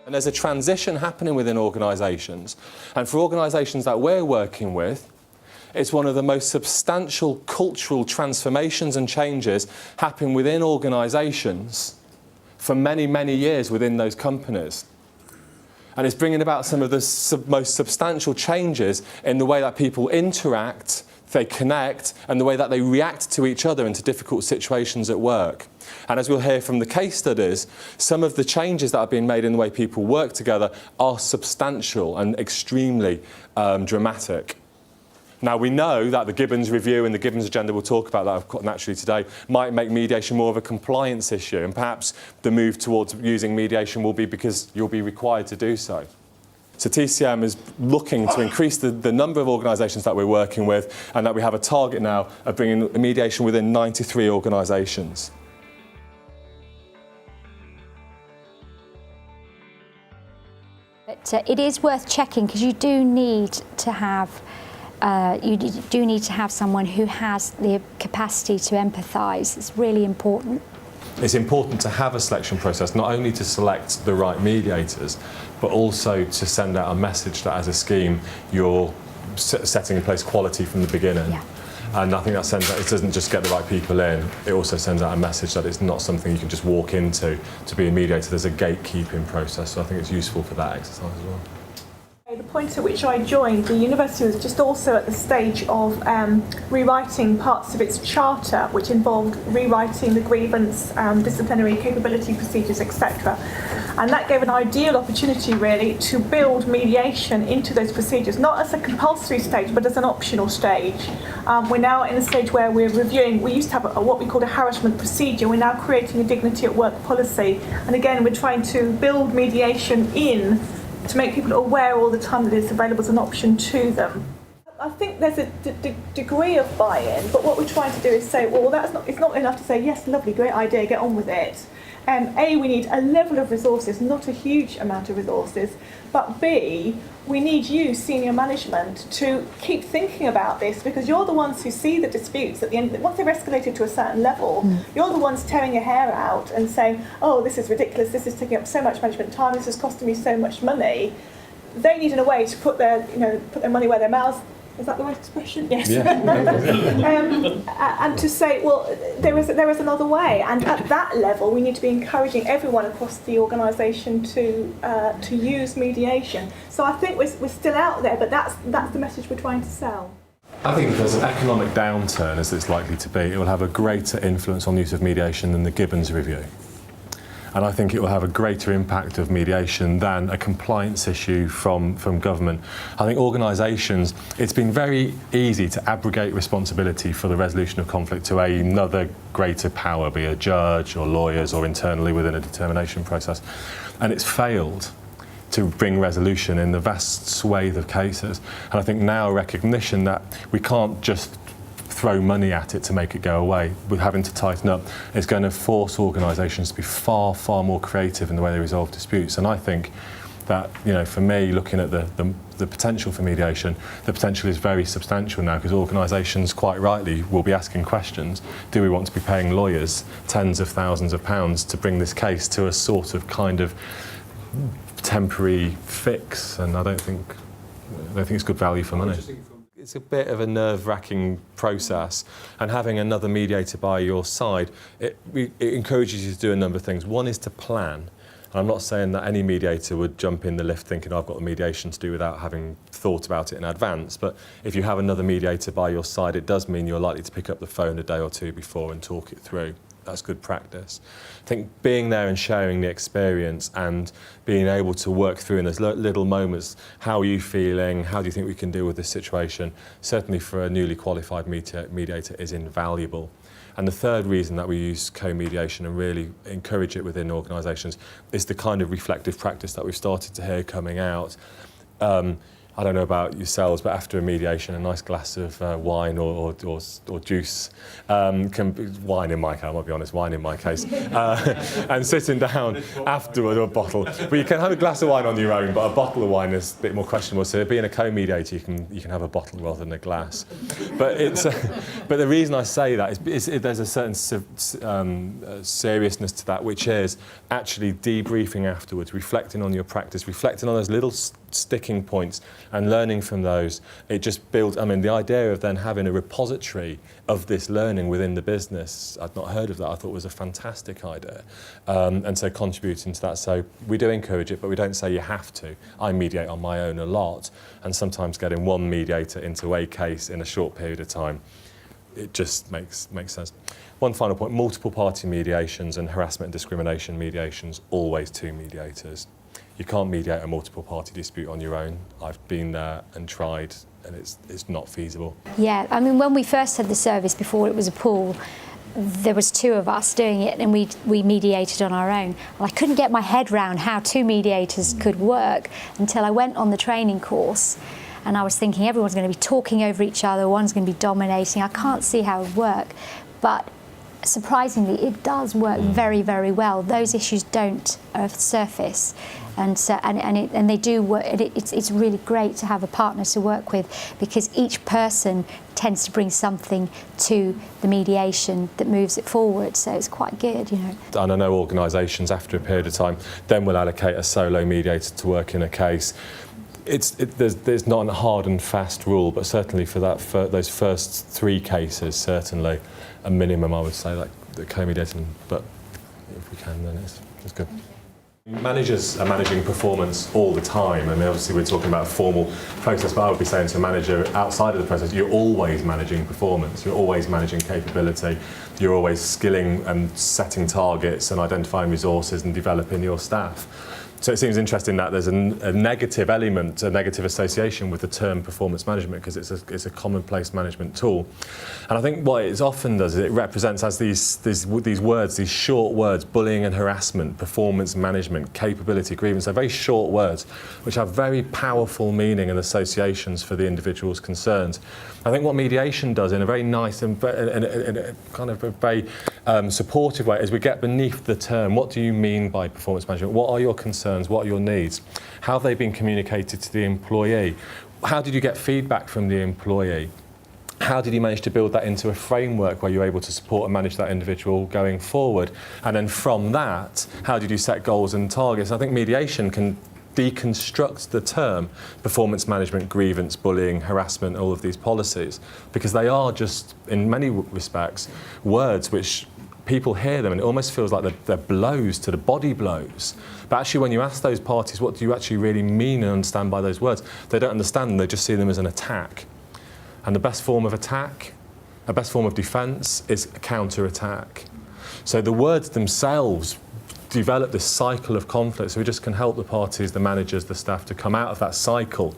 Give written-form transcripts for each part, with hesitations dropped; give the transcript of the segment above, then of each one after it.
And there's a transition happening within organisations, and for organisations that we're working with, it's one of the most substantial cultural transformations and changes happening within organisations for many, many years within those companies. And it's bringing about some of the most substantial changes in the way that people interact, they connect, and the way that they react to each other into difficult situations at work. And as we'll hear from the case studies, some of the changes that have been made in the way people work together are substantial and extremely dramatic. Now, we know that the Gibbons review and the Gibbons agenda we'll talk about that naturally today might make mediation more of a compliance issue, and perhaps the move towards using mediation will be because you'll be required to do so. So TCM is looking to increase the number of organisations that we're working with, and that we have a target now of bringing mediation within 93 organisations. But it is worth checking, because you do need to have someone who has the capacity to empathise. It's really important. It's important to have a selection process, not only to select the right mediators, but also to send out a message that as a scheme you're setting in place quality from the beginning. Yeah. And I think that sends out, it doesn't just get the right people in, it also sends out a message that it's not something you can just walk into to be a mediator. There's a gatekeeping process, so I think it's useful for that exercise as well. The point at which I joined, the university was just also at the stage of rewriting parts of its charter, which involved rewriting the grievance, disciplinary capability procedures, etc. And that gave an ideal opportunity, really, to build mediation into those procedures, not as a compulsory stage, but as an optional stage. We're now in a stage where we're reviewing, we used to have what we called a harassment procedure, we're now creating a dignity at work policy. And again, we're trying to build mediation in to make people aware all the time that it's available as an option to them. I think there's a degree of buy-in, but what we're trying to do is say, well, it's not enough to say, yes, lovely, great idea, get on with it. A, we need a level of resources, not a huge amount of resources, but B, we need you, senior management, to keep thinking about this, because you're the ones who see the disputes at the end. Once they've escalated to a certain level, you're the ones tearing your hair out and saying, oh, this is ridiculous, this is taking up so much management time, this is costing me so much money. They need in a way to put their money where their mouths. Is that the right expression? Yes. Yeah. And to say, well, there is another way, and at that level, we need to be encouraging everyone across the organisation to use mediation. So I think we're still out there, but that's the message we're trying to sell. I think if there's an economic downturn, as it's likely to be, it will have a greater influence on the use of mediation than the Gibbons review. And I think it will have a greater impact of mediation than a compliance issue from government. I think organisations, it's been very easy to abrogate responsibility for the resolution of conflict to another greater power, be a judge or lawyers or internally within a determination process. And it's failed to bring resolution in the vast swathe of cases. And I think now recognition that we can't just throw money at it to make it go away, with having to tighten up, is going to force organisations to be far, far more creative in the way they resolve disputes. And I think that, for me, looking at the potential for mediation, the potential is very substantial now, because organisations, quite rightly, will be asking questions. Do we want to be paying lawyers tens of thousands of pounds to bring this case to a sort of kind of temporary fix? And I don't think it's good value for money. It's a bit of a nerve-wracking process, and having another mediator by your side, it encourages you to do a number of things. One is to plan. And I'm not saying that any mediator would jump in the lift thinking, I've got a mediation to do, without having thought about it in advance. But if you have another mediator by your side, it does mean you're likely to pick up the phone a day or two before and talk it through. That's good practice. I think being there and sharing the experience and being able to work through in those little moments, how are you feeling, how do you think we can deal with this situation, certainly for a newly qualified mediator is invaluable. And the third reason that we use co-mediation and really encourage it within organisations is the kind of reflective practice that we've started to hear coming out. I don't know about yourselves, but after a mediation, a nice glass of wine or juice, wine in my case, I'll be honest, wine in my case, and sitting down afterward, or a bottle. But you can have a glass of wine on your own, but a bottle of wine is a bit more questionable. So being a co-mediator, you can have a bottle rather than a glass. But but the reason I say that is there's a certain seriousness to that, which is actually debriefing afterwards, reflecting on your practice, reflecting on those little sticking points and learning from those. It just builds, I mean, the idea of then having a repository of this learning within the business, I'd not heard of that. I thought was a fantastic idea. And so contributing to that. So we do encourage it, but we don't say you have to. I mediate on my own a lot, and sometimes getting one mediator into a case in a short period of time, it just makes sense. One final point, multiple party mediations and harassment and discrimination mediations, always two mediators. You can't mediate a multiple party dispute on your own. I've been there and tried, and it's not feasible. Yeah, I mean, when we first had the service, before it was a pool, there was two of us doing it, and we mediated on our own. And I couldn't get my head round how two mediators could work until I went on the training course. And I was thinking everyone's going to be talking over each other, one's going to be dominating. I can't see how it would work. But surprisingly, it does work very, very well. Those issues don't surface. And so, and they do work. It's really great to have a partner to work with, because each person tends to bring something to the mediation that moves it forward. So it's quite good, you know. And I know organisations, after a period of time, then will allocate a solo mediator to work in a case. There's not a hard and fast rule, but certainly for those first three cases, certainly a minimum, I would say, like the co-mediating. But if we can, then it's good. Managers are managing performance all the time. I mean, obviously we're talking about a formal process, but I would be saying to a manager outside of the process, you're always managing performance, you're always managing capability, you're always skilling and setting targets and identifying resources and developing your staff. So it seems interesting that there's a negative element, a negative association with the term performance management, because it's a commonplace management tool. And I think what it often does is it represents as these words, these short words, bullying and harassment, performance management, capability, grievance. They're very short words, which have very powerful meaning and associations for the individuals concerned. I think what mediation does in a very nice and kind of a very supportive way is we get beneath the term. What do you mean by performance management? What are your concerns? What are your needs? How have they been communicated to the employee? How did you get feedback from the employee? How did you manage to build that into a framework where you're able to support and manage that individual going forward? And then from that, how did you set goals and targets? I think mediation can deconstruct the term performance management, grievance, bullying, harassment, all of these policies, because they are just, in many respects, words which people hear them and it almost feels like they're blows to the body blows. But actually when you ask those parties, what do you actually really mean and understand by those words? They don't understand them, they just see them as an attack. And the best form of attack, the best form of defence is a counter-attack. So the words themselves develop this cycle of conflict, so we just can help the parties, the managers, the staff to come out of that cycle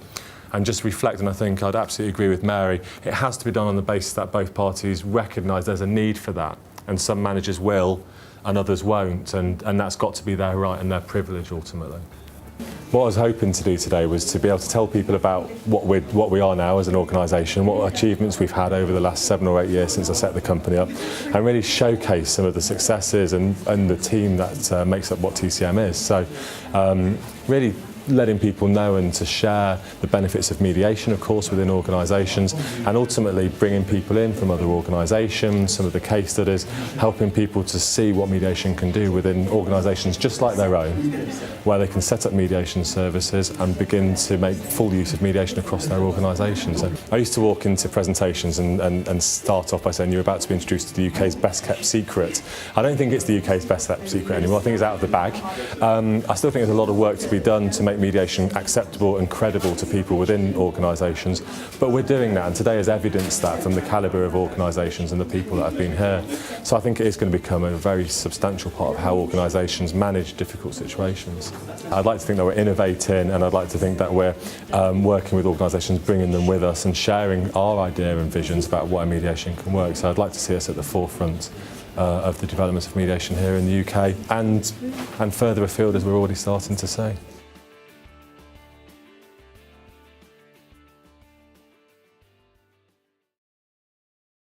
and just reflect. And I think I'd absolutely agree with Mary, it has to be done on the basis that both parties recognise there's a need for that, and some managers will and others won't, and that's got to be their right and their privilege ultimately. What I was hoping to do today was to be able to tell people about what we are now as an organisation, what achievements we've had over the last 7 or 8 years since I set the company up, and really showcase some of the successes and the team that makes up what TCM is. So really letting people know and to share the benefits of mediation, of course, within organisations, and ultimately bringing people in from other organisations, some of the case studies, helping people to see what mediation can do within organisations just like their own, where they can set up mediation services and begin to make full use of mediation across their organisations. So I used to walk into presentations and start off by saying you're about to be introduced to the UK's best kept secret. I don't think it's the UK's best kept secret anymore. I think it's out of the bag. I still think there's a lot of work to be done to make mediation acceptable and credible to people within organisations, but we're doing that, and today has evidenced that from the calibre of organisations and the people that have been here. So I think it is going to become a very substantial part of how organisations manage difficult situations. I'd like to think that we're innovating, and I'd like to think that we're working with organisations, bringing them with us and sharing our idea and visions about what mediation can work. So I'd like to see us at the forefront of the development of mediation here in the UK and further afield, as we're already starting to say.